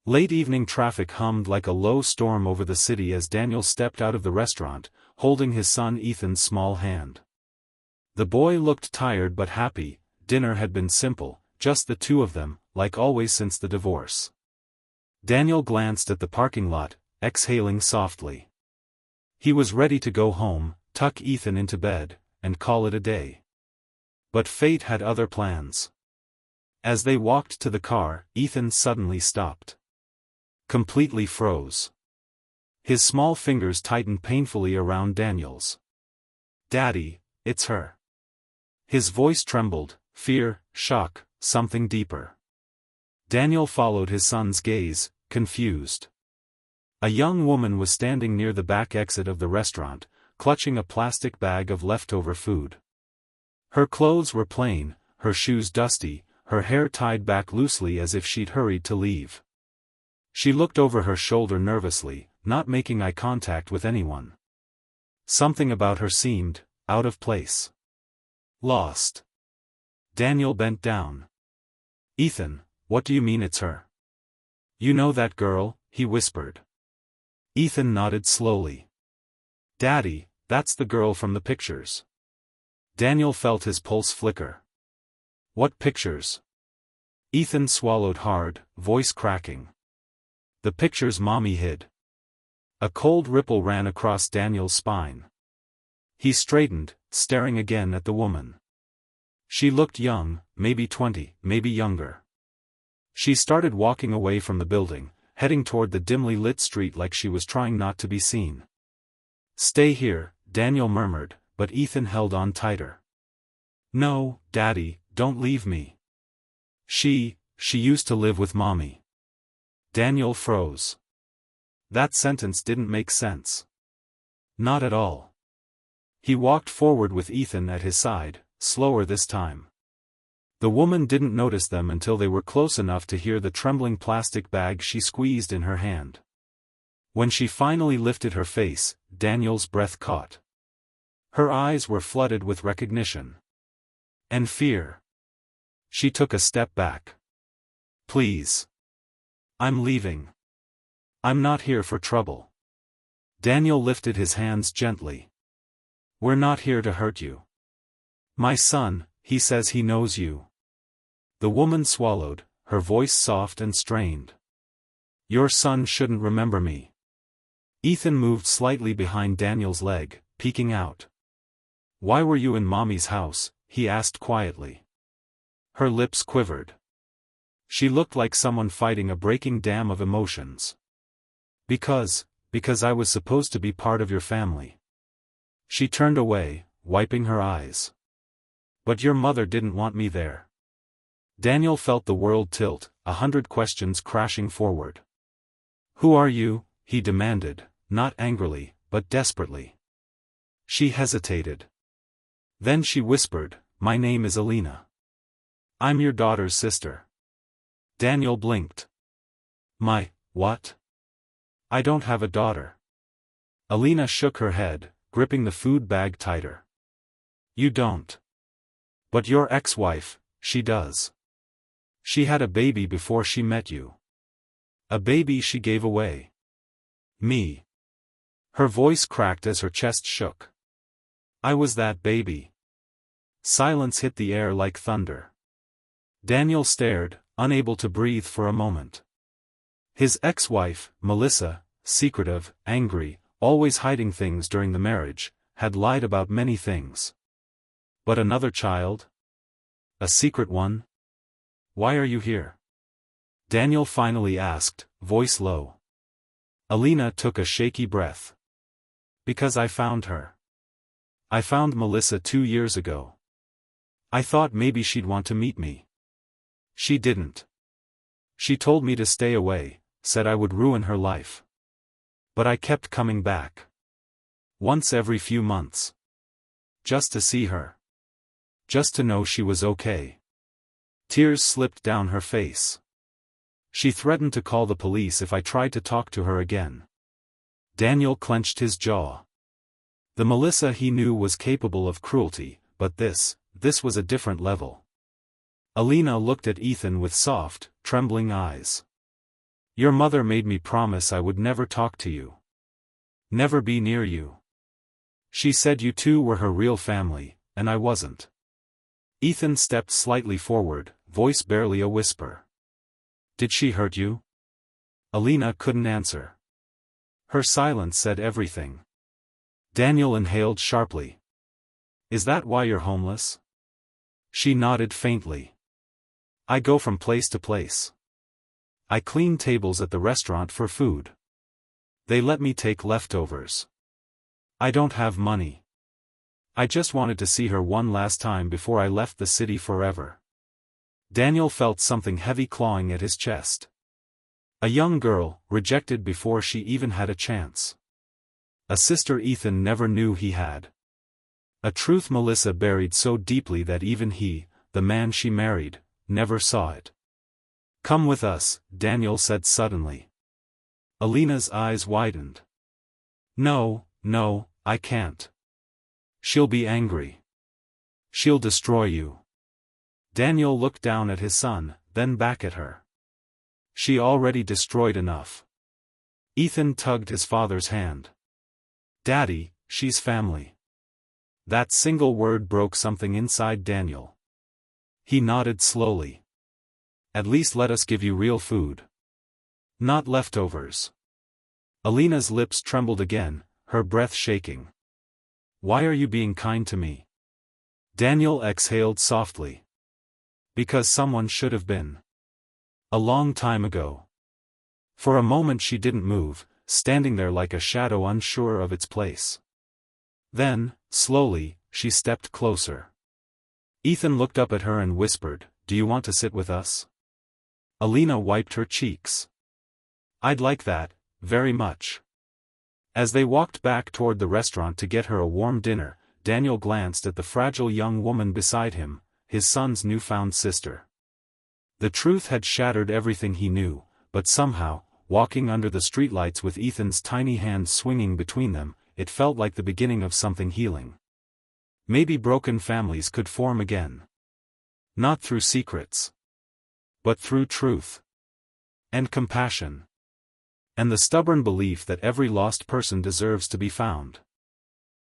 Late evening traffic hummed like a low storm over the city as Daniel stepped out of the restaurant, holding his son Ethan's small hand. The boy looked tired but happy. Dinner had been simple, just the two of them, like always since the divorce. Daniel glanced at the parking lot, exhaling softly. He was ready to go home, tuck Ethan into bed, and call it a day. But fate had other plans. As they walked to the car, Ethan suddenly stopped. Completely froze. His small fingers tightened painfully around Daniel's. "Daddy, it's her." His voice trembled, fear, shock, something deeper. Daniel followed his son's gaze, confused. A young woman was standing near the back exit of the restaurant, clutching a plastic bag of leftover food. Her clothes were plain, her shoes dusty, her hair tied back loosely as if she'd hurried to leave. She looked over her shoulder nervously, not making eye contact with anyone. Something about her seemed out of place. Lost. Daniel bent down. "Ethan, what do you mean it's her?" "You know that girl?" he whispered. Ethan nodded slowly. "Daddy, that's the girl from the pictures." Daniel felt his pulse flicker. "What pictures?" Ethan swallowed hard, voice cracking. "The pictures Mommy hid." A cold ripple ran across Daniel's spine. He straightened, staring again at the woman. She looked young, maybe 20, maybe younger. She started walking away from the building, heading toward the dimly lit street like she was trying not to be seen. "Stay here," Daniel murmured, but Ethan held on tighter. "No, Daddy, don't leave me. She used to live with Mommy." Daniel froze. That sentence didn't make sense. Not at all. He walked forward with Ethan at his side, slower this time. The woman didn't notice them until they were close enough to hear the trembling plastic bag she squeezed in her hand. When she finally lifted her face, Daniel's breath caught. Her eyes were flooded with recognition. And fear. She took a step back. "Please. I'm leaving. I'm not here for trouble." Daniel lifted his hands gently. "We're not here to hurt you. My son, he says he knows you." The woman swallowed, her voice soft and strained. "Your son shouldn't remember me." Ethan moved slightly behind Daniel's leg, peeking out. "Why were you in Mommy's house?" he asked quietly. Her lips quivered. She looked like someone fighting a breaking dam of emotions. Because I was supposed to be part of your family." She turned away, wiping her eyes. "But your mother didn't want me there." Daniel felt the world tilt, 100 questions crashing forward. "Who are you?" he demanded, not angrily, but desperately. She hesitated. Then she whispered, "My name is Alina. I'm your daughter's sister." Daniel blinked. "My, what? I don't have a daughter." Alina shook her head, gripping the food bag tighter. "You don't. But your ex-wife, she does. She had a baby before she met you. A baby she gave away. Me." Her voice cracked as her chest shook. "I was that baby." Silence hit the air like thunder. Daniel stared, unable to breathe for a moment. His ex-wife, Melissa, secretive, angry, always hiding things during the marriage, had lied about many things. But another child? A secret one? "Why are you here?" Daniel finally asked, voice low. Alina took a shaky breath. "Because I found her. I found Melissa 2 years ago. I thought maybe she'd want to meet me. She didn't. She told me to stay away, said I would ruin her life. But I kept coming back. Once every few months. Just to see her. Just to know she was okay." Tears slipped down her face. "She threatened to call the police if I tried to talk to her again." Daniel clenched his jaw. The Melissa he knew was capable of cruelty, but this was a different level. Alina looked at Ethan with soft, trembling eyes. Your mother made me promise I would never talk to you. Never be near you. She said you two were her real family, and I wasn't. Ethan stepped slightly forward, voice barely a whisper. Did she hurt you? Alina couldn't answer. Her silence said everything. Daniel inhaled sharply. Is that why you're homeless? She nodded faintly. I go from place to place. I clean tables at the restaurant for food. They let me take leftovers. I don't have money. I just wanted to see her one last time before I left the city forever. Daniel felt something heavy clawing at his chest. A young girl, rejected before she even had a chance. A sister Ethan never knew he had. A truth Melissa buried so deeply that even he, the man she married, never saw it. Come with us, Daniel said suddenly. Alina's eyes widened. No, I can't. She'll be angry. She'll destroy you. Daniel looked down at his son, then back at her. She already destroyed enough. Ethan tugged his father's hand. Daddy, she's family. That single word broke something inside Daniel. He nodded slowly. At least let us give you real food. Not leftovers. Alina's lips trembled again, her breath shaking. Why are you being kind to me? Daniel exhaled softly. Because someone should have been. A long time ago. For a moment she didn't move, standing there like a shadow unsure of its place. Then, slowly, she stepped closer. Ethan looked up at her and whispered, Do you want to sit with us? Alina wiped her cheeks. I'd like that, very much. As they walked back toward the restaurant to get her a warm dinner, Daniel glanced at the fragile young woman beside him, his son's newfound sister. The truth had shattered everything he knew, but somehow, walking under the streetlights with Ethan's tiny hands swinging between them, it felt like the beginning of something healing. Maybe broken families could form again. Not through secrets. But through truth. And compassion. And the stubborn belief that every lost person deserves to be found.